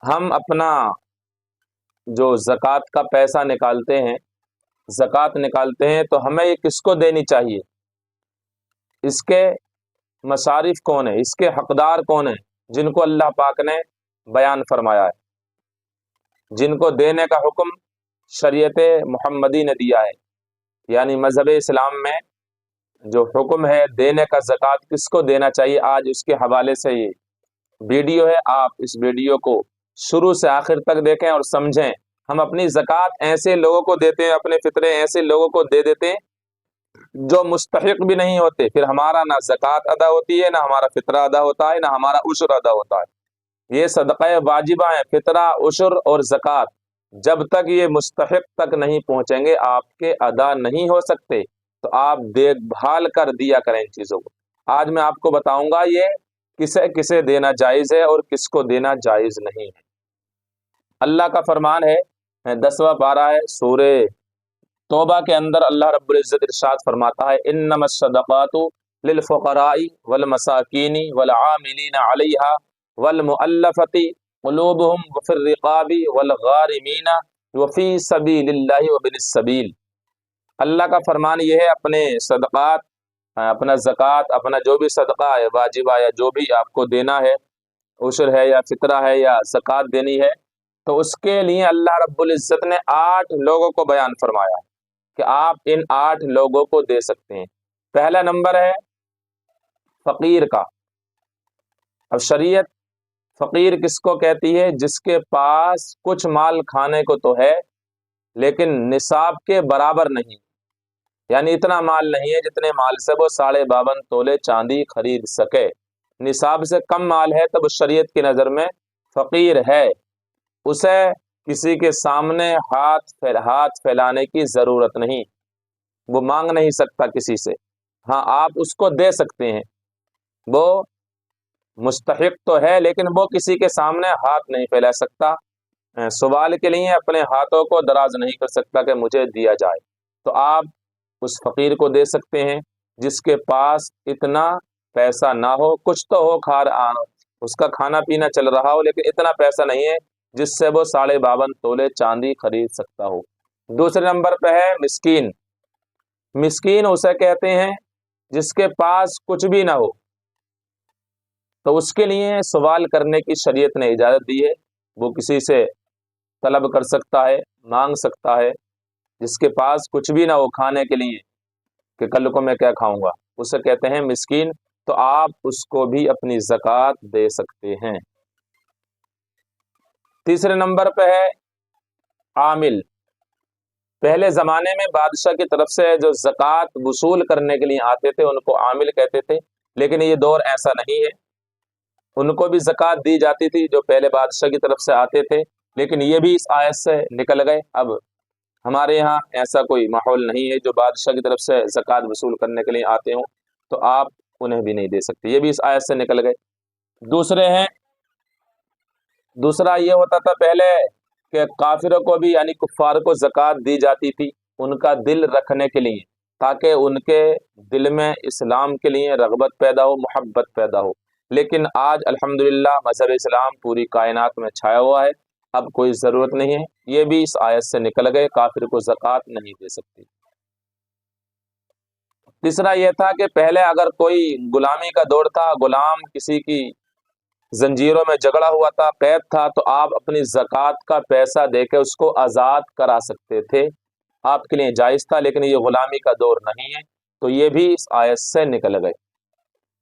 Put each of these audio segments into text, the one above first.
ہم اپنا جو زکوٰۃ کا پیسہ نکالتے ہیں، زکوٰۃ نکالتے ہیں، تو ہمیں یہ کس کو دینی چاہیے؟ اس کے مصارف کون ہیں، اس کے حقدار کون ہیں؟ جن کو اللہ پاک نے بیان فرمایا ہے، جن کو دینے کا حکم شریعت محمدی نے دیا ہے، یعنی مذہب اسلام میں جو حکم ہے دینے کا، زکوٰۃ کس کو دینا چاہیے، آج اس کے حوالے سے یہ ویڈیو ہے۔ آپ اس ویڈیو کو شروع سے آخر تک دیکھیں اور سمجھیں۔ ہم اپنی زکوٰۃ ایسے لوگوں کو دیتے ہیں، اپنے فطرے ایسے لوگوں کو دے دیتے ہیں جو مستحق بھی نہیں ہوتے، پھر ہمارا نہ زکوٰۃ ادا ہوتی ہے، نہ ہمارا فطرہ ادا ہوتا ہے، نہ ہمارا عشر ادا ہوتا ہے۔ یہ صدقہ واجبہ ہیں، فطرہ، عشر اور زکوٰۃ، جب تک یہ مستحق تک نہیں پہنچیں گے آپ کے ادا نہیں ہو سکتے۔ تو آپ دیکھ بھال کر دیا کریں ان چیزوں کو۔ آج میں آپ کو بتاؤں گا یہ کسے کسے دینا جائز ہے اور کس کو دینا جائز نہیں ہے۔ اللہ کا فرمان ہے، 10واں پارہ ہے سورہ توبہ کے اندر، اللہ رب العزت ارشاد فرماتا ہے، انما الصدقات للفقراء والمساکین والعاملین علیہا والمؤلفۃ قلوبہم وفی الرقاب والغارمین وفی سبیل اللہ وابن السبیل۔ اللہ کا فرمان یہ ہے، اپنے صدقات، اپنا زکوٰۃ، اپنا جو بھی صدقہ ہے واجبہ یا جو بھی آپ کو دینا ہے، عشر ہے یا فطرہ ہے یا زکوٰۃ دینی ہے، تو اس کے لیے اللہ رب العزت نے 8 لوگوں کو بیان فرمایا ہے کہ آپ ان 8 لوگوں کو دے سکتے ہیں۔ پہلا نمبر ہے فقیر کا۔ اب شریعت فقیر کس کو کہتی ہے؟ جس کے پاس کچھ مال کھانے کو تو ہے لیکن نصاب کے برابر نہیں، یعنی اتنا مال نہیں ہے جتنے مال سے وہ 52.5 تولے چاندی خرید سکے، نصاب سے کم مال ہے تب شریعت کی نظر میں فقیر ہے، اسے کسی کے سامنے ہاتھ پھیلانے کی ضرورت نہیں، وہ مانگ نہیں سکتا کسی سے۔ ہاں آپ اس کو دے سکتے ہیں، وہ مستحق تو ہے لیکن وہ کسی کے سامنے ہاتھ نہیں پھیلا سکتا، سوال کے لیے اپنے ہاتھوں کو دراز نہیں کر سکتا کہ مجھے دیا جائے۔ تو آپ اس فقیر کو دے سکتے ہیں جس کے پاس اتنا پیسہ نہ ہو، کچھ تو ہو، اس کا کھانا پینا چل رہا ہو لیکن اتنا پیسہ نہیں ہے جس سے وہ 52.5 تولے چاندی خرید سکتا ہو۔ دوسرے نمبر پہ ہے مسکین۔ مسکین اسے کہتے ہیں جس کے پاس کچھ بھی نہ ہو، تو اس کے لیے سوال کرنے کی شریعت نے اجازت دی ہے، وہ کسی سے طلب کر سکتا ہے، مانگ سکتا ہے، جس کے پاس کچھ بھی نہ ہو کھانے کے لیے کہ کل کو میں کیا کھاؤں گا، اسے کہتے ہیں مسکین، تو آپ اس کو بھی اپنی زکوٰۃ دے سکتے ہیں۔ تیسرے نمبر پہ ہے عامل۔ پہلے زمانے میں بادشاہ کی طرف سے جو زکوٰۃ وصول کرنے کے لیے آتے تھے ان کو عامل کہتے تھے، لیکن یہ دور ایسا نہیں ہے، ان کو بھی زکوٰۃ دی جاتی تھی جو پہلے بادشاہ کی طرف سے آتے تھے، لیکن یہ بھی اس آیت سے نکل گئے۔ اب ہمارے یہاں ایسا کوئی ماحول نہیں ہے جو بادشاہ کی طرف سے زکوٰۃ وصول کرنے کے لیے آتے ہوں، تو آپ انہیں بھی نہیں دے سکتے، یہ بھی اس آیت سے نکل گئے۔ دوسرا یہ ہوتا تھا پہلے کہ کافروں کو بھی، یعنی کفار کو زکوٰۃ دی جاتی تھی ان کا دل رکھنے کے لیے، تاکہ ان کے دل میں اسلام کے لیے رغبت پیدا ہو، محبت پیدا ہو۔ لیکن آج الحمدللہ مذہب اسلام پوری کائنات میں چھایا ہوا ہے، اب کوئی ضرورت نہیں ہے، یہ بھی اس آیت سے نکل گئے، کافر کو زکوٰۃ نہیں دے سکتی۔ تیسرا یہ تھا کہ پہلے اگر کوئی غلامی کا دور تھا، غلام کسی کی زنجیروں میں جگڑا ہوا تھا، قید تھا، تو آپ اپنی زکوٰۃ کا پیسہ دے کے اس کو آزاد کرا سکتے تھے، آپ کے لیے جائز تھا، لیکن یہ غلامی کا دور نہیں ہے، تو یہ بھی اس آیت سے نکل گئے۔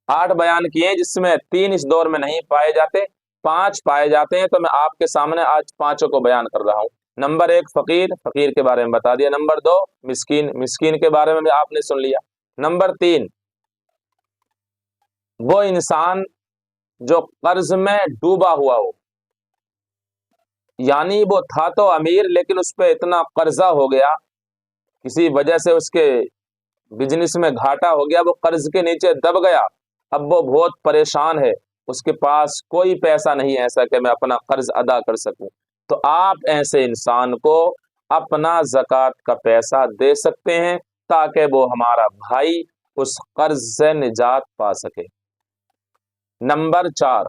8 بیان کیے جس میں 3 اس دور میں نہیں پائے جاتے، 5 پائے جاتے ہیں، تو میں آپ کے سامنے آج 5 کو بیان کر رہا ہوں۔ نمبر 1 فقیر، فقیر کے بارے میں بتا دیا۔ نمبر 2 مسکین، مسکین کے بارے میں بھی آپ نے سن لیا۔ نمبر 3 وہ انسان جو قرض میں ڈوبا ہوا ہو، یعنی وہ تھا تو امیر لیکن اس پہ اتنا قرضہ ہو گیا، کسی وجہ سے اس کے بزنس میں گھاٹا ہو گیا، وہ قرض کے نیچے دب گیا، اب وہ بہت پریشان ہے، اس کے پاس کوئی پیسہ نہیں ایسا کہ میں اپنا قرض ادا کر سکوں، تو آپ ایسے انسان کو اپنا زکوٰۃ کا پیسہ دے سکتے ہیں تاکہ وہ ہمارا بھائی اس قرض سے نجات پا سکے۔ نمبر 4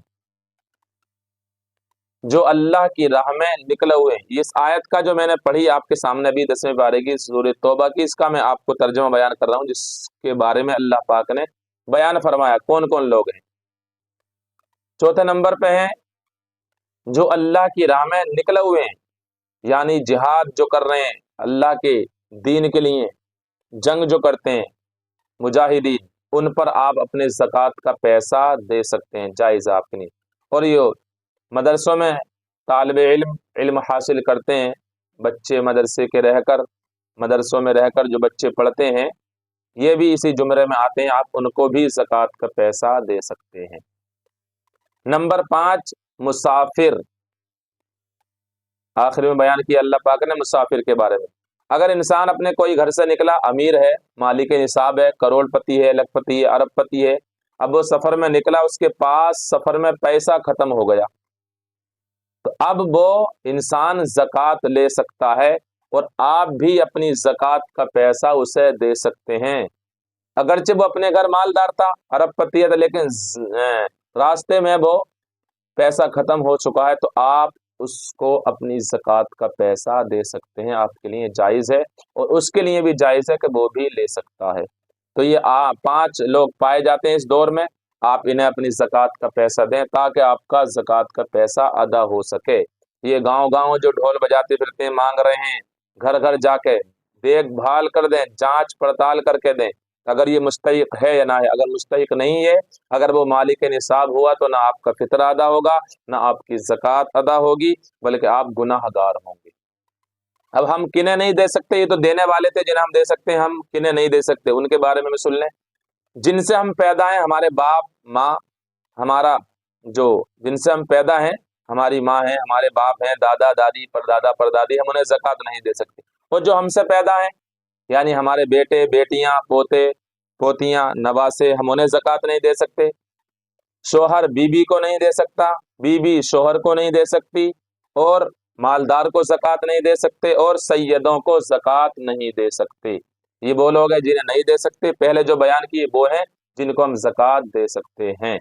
جو اللہ کی راہ میں نکلے ہوئے ہیں۔ اس آیت کا جو میں نے پڑھی آپ کے سامنے ابھی 10ویں پارے کی سورۃ توبہ کی، اس کا میں آپ کو ترجمہ بیان کر رہا ہوں، جس کے بارے میں اللہ پاک نے بیان فرمایا کون کون لوگ ہیں۔ چوتھے نمبر پہ ہیں جو اللہ کی راہ میں نکلے ہوئے ہیں، یعنی جہاد جو کر رہے ہیں اللہ کے دین کے لیے، جنگ جو کرتے ہیں مجاہدین، ان پر آپ اپنے زکوٰۃ کا پیسہ دے سکتے ہیں، جائز آپ کے لیے۔ اور یہ مدرسوں میں طالب علم حاصل کرتے ہیں، بچے مدرسے کے رہ کر، مدرسوں میں رہ کر جو بچے پڑھتے ہیں، یہ بھی اسی زمرے میں آتے ہیں، آپ ان کو بھی زکوٰۃ کا پیسہ دے سکتے ہیں۔ نمبر 5 مسافر، آخر میں بیان کیا اللہ پاک نے مسافر کے بارے میں۔ اگر انسان اپنے کوئی گھر سے نکلا، امیر ہے، مالک نصاب ہے، کروڑ پتی ہے، لکھ پتی ہے، ارب پتی ہے، اب وہ سفر میں نکلا، اس کے پاس سفر میں پیسہ ختم ہو گیا، تو اب وہ انسان زکوٰۃ لے سکتا ہے، اور آپ بھی اپنی زکوٰۃ کا پیسہ اسے دے سکتے ہیں۔ اگرچہ وہ اپنے گھر مالدار تھا، ارب پتی ہے، لیکن راستے میں وہ پیسہ ختم ہو چکا ہے، تو آپ اس کو اپنی زکوٰۃ کا پیسہ دے سکتے ہیں، آپ کے لیے جائز ہے، اور اس کے لیے بھی جائز ہے کہ وہ بھی لے سکتا ہے۔ تو یہ 5 لوگ پائے جاتے ہیں اس دور میں، آپ انہیں اپنی زکوٰۃ کا پیسہ دیں تاکہ آپ کا زکوٰۃ کا پیسہ ادا ہو سکے۔ یہ گاؤں گاؤں جو ڈھول بجاتے پھرتے ہیں، مانگ رہے ہیں، گھر گھر جا کے دیکھ بھال کر دیں، جانچ پڑتال کر کے دیں اگر یہ مستحق ہے یا نہ ہے۔ اگر مستحق نہیں ہے، اگر وہ مالک نصاب ہوا، تو نہ آپ کا فطرہ ادا ہوگا، نہ آپ کی زکوٰۃ ادا ہوگی، بلکہ آپ گناہ گار ہوں گے۔ اب ہم کنہیں نہیں دے سکتے، یہ تو دینے والے تھے جنہیں ہم دے سکتے ہیں، ہم کنہیں نہیں دے سکتے، ان کے بارے میں سن لیں۔ جن سے ہم پیدا ہیں، ہمارے باپ ماں، ہمارا جو جن سے ہم پیدا ہیں، ہماری ماں ہیں، ہمارے باپ ہیں، دادا دادی پردادا پردادی، ہم انہیں زکوٰۃ نہیں دے سکتے۔ اور جو ہم سے پیدا ہیں، یعنی ہمارے بیٹے بیٹیاں پوتے پوتیاں نواسے، ہم انہیں زکوٰۃ نہیں دے سکتے۔ شوہر بیوی کو نہیں دے سکتا، بیوی شوہر کو نہیں دے سکتی، اور مالدار کو زکوٰۃ نہیں دے سکتے، اور سیدوں کو زکوٰۃ نہیں دے سکتے۔ یہ وہ لوگ ہیں جنہیں نہیں دے سکتے۔ پہلے جو بیان کیے وہ ہیں جن کو ہم زکوٰۃ دے سکتے ہیں۔